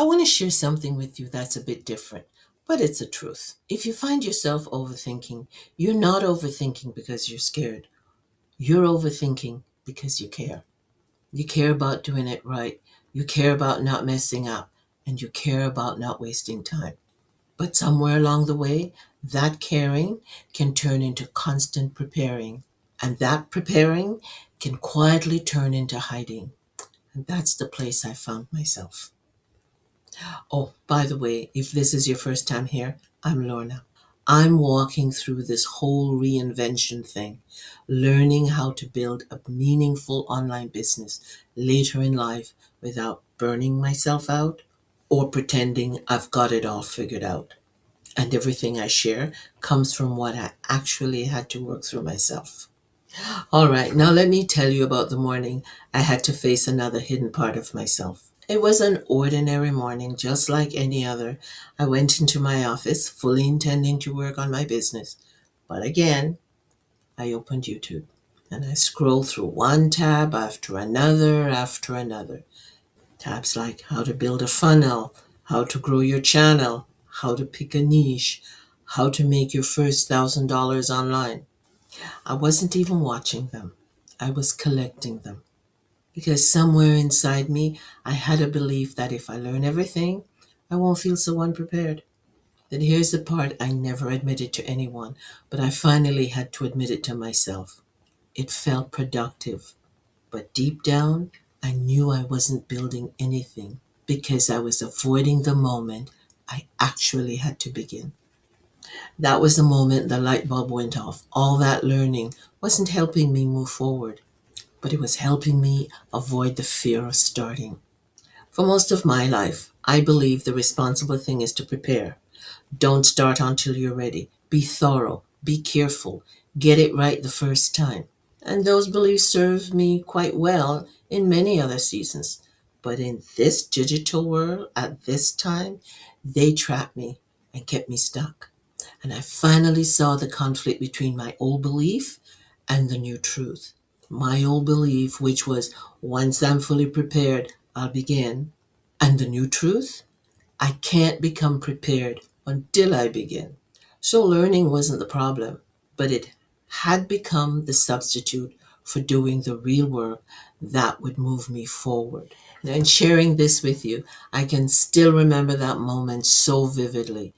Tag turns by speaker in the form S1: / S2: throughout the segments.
S1: I want to share something with you that's a bit different, but it's a truth. If you find yourself overthinking, you're not overthinking because you're scared. You're overthinking because you care. You care about doing it right. You care about not messing up. And you care about not wasting time. But somewhere along the way, that caring can turn into constant preparing. And that preparing can quietly turn into hiding. And that's the place I found myself. Oh, by the way, if this is your first time here, I'm Lorna. I'm walking through this whole reinvention thing, learning how to build a meaningful online business later in life without burning myself out or pretending I've got it all figured out. And everything I share comes from what I actually had to work through myself. All right, now let me tell you about the morning I had to face another hidden part of myself. It was an ordinary morning, just like any other. I went into my office, fully intending to work on my business. But again, I opened YouTube and I scrolled through one tab after another. Tabs like how to build a funnel, how to grow your channel, how to pick a niche, how to make your first $1,000 online. I wasn't even watching them. I was collecting them. Because somewhere inside me, I had a belief that if I learn everything, I won't feel so unprepared. Then here's the part I never admitted to anyone, but I finally had to admit it to myself. It felt productive, but deep down, I knew I wasn't building anything because I was avoiding the moment I actually had to begin. That was the moment the light bulb went off. All that learning wasn't helping me move forward, but it was helping me avoid the fear of starting. For most of my life, I believe the responsible thing is to prepare. Don't start until you're ready. Be thorough. Be careful. Get it right the first time. And those beliefs served me quite well in many other seasons. But in this digital world, at this time, they trapped me and kept me stuck. And I finally saw the conflict between my old belief and the new truth. My old belief, which was once I'm fully prepared, I'll begin. And the new truth, I can't become prepared until I begin. So learning wasn't the problem, but it had become the substitute for doing the real work that would move me forward. Now, in sharing this with you, I can still remember that moment so vividly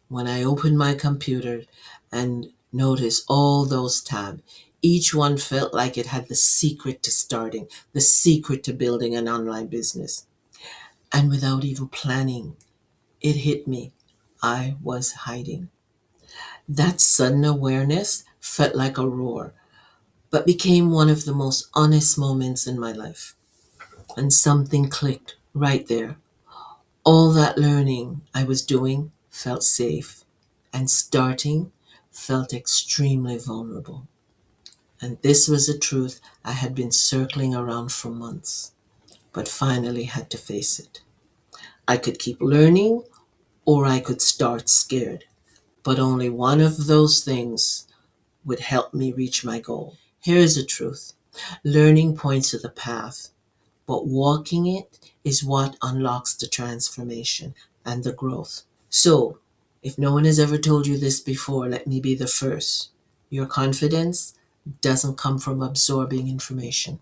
S1: when I opened my computer and noticed all those tabs. Each one felt like it had the secret to starting, the secret to building an online business. And without even planning, it hit me. I was hiding. That sudden awareness felt like a roar, but became one of the most honest moments in my life. And something clicked right there. All that learning I was doing felt safe, and starting felt extremely vulnerable. And this was a truth I had been circling around for months, but finally had to face it. I could keep learning, or I could start scared, but only one of those things would help me reach my goal. Here is the truth. Learning points to the path, but walking it is what unlocks the transformation and the growth. So, if no one has ever told you this before, let me be the first. Your confidence doesn't come from absorbing information.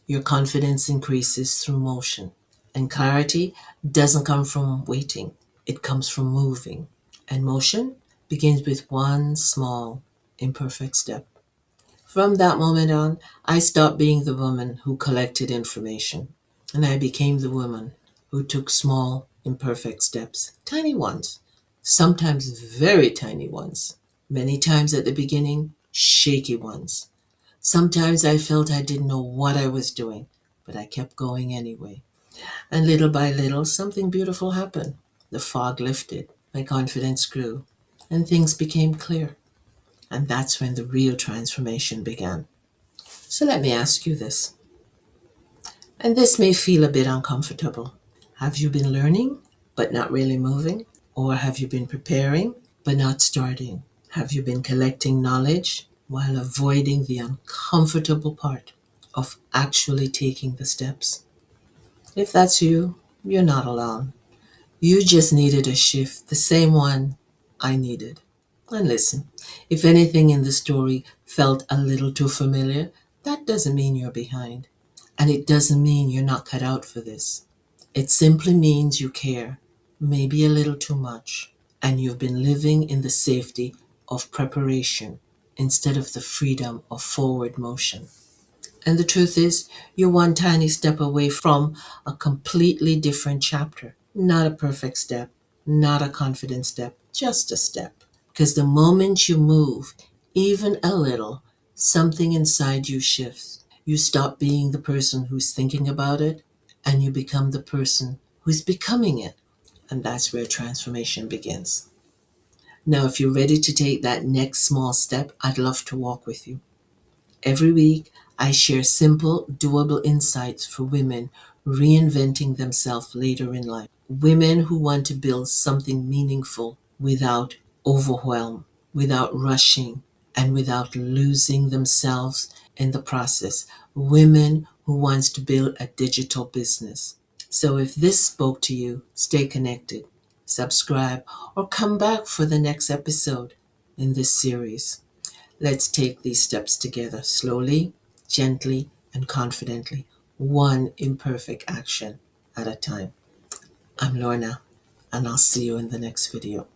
S1: Your confidence increases through motion. And clarity doesn't come from waiting, it comes from moving. And motion begins with one small, imperfect step. From that moment on, I stopped being the woman who collected information, and I became the woman who took small, imperfect steps, tiny ones, sometimes very tiny ones, many times at the beginning, shaky ones. Sometimes I felt I didn't know what I was doing, but I kept going anyway. And little by little, something beautiful happened. The fog lifted, my confidence grew, and things became clear. And that's when the real transformation began. So let me ask you this, and this may feel a bit uncomfortable. Have you been learning, but not really moving? Or have you been preparing, but not starting? Have you been collecting knowledge while avoiding the uncomfortable part of actually taking the steps? If that's you, you're not alone. You just needed a shift, the same one I needed. And listen, if anything in the story felt a little too familiar, that doesn't mean you're behind. And it doesn't mean you're not cut out for this. It simply means you care, maybe a little too much, and you've been living in the safety of preparation instead of the freedom of forward motion. And the truth is, you're one tiny step away from a completely different chapter. Not a perfect step, not a confident step, just a step. Because the moment you move, even a little, something inside you shifts. You stop being the person who's thinking about it, and you become the person who's becoming it. And that's where transformation begins. Now, if you're ready to take that next small step, I'd love to walk with you. Every week, I share simple, doable insights for women reinventing themselves later in life. Women who want to build something meaningful without overwhelm, without rushing, and without losing themselves in the process. Women who wants to build a digital business. So if this spoke to you, stay connected, subscribe, or come back for the next episode in this series. Let's take these steps together slowly, gently, and confidently, one imperfect action at a time. I'm Lorna, and I'll see you in the next video.